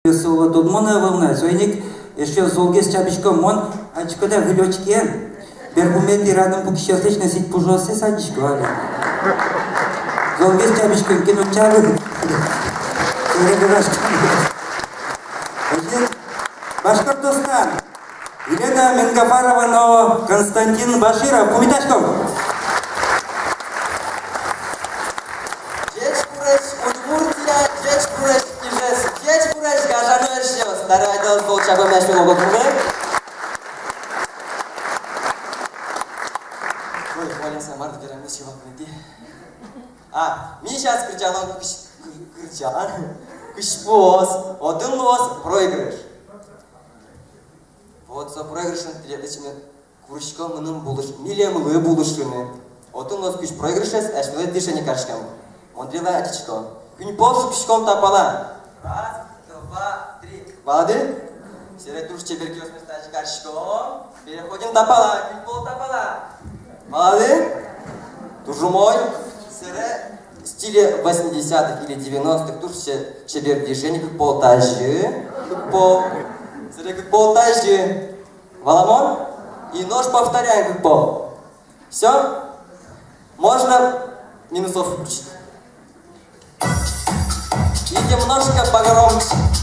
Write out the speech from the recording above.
Весело тут моне волна, зойник еще золге с чабичком мон, а чкода глючки. Бербумет рядом пук счастлив носить пужосы садичку, али. Золге с чабичком кинуть чабы. Башкортостан. Елена Менгафарова, Константин Баширов, Кумиташков. Сейчас кричал, один лос проигрыш. Вот за проигрышын третьими курочком мының булыш, милемлы булышыны. Один лос күш проигрышес, әшмеле дишени каршкам. Мондрила атичко. Күн полшу күшком тапала. Раз, два, три. Балады? Серед туш чеберки осместачи каршком. Переходим тапала, күн пол тапала. Балады? Тужумой. Серед в стиле 80-х или 90-х туш чебер движений как полтажи. Пол. Серед как полтажи. Валамон. И нож повторяем как пол. Все? Можно минусов включить. И немножко погромче.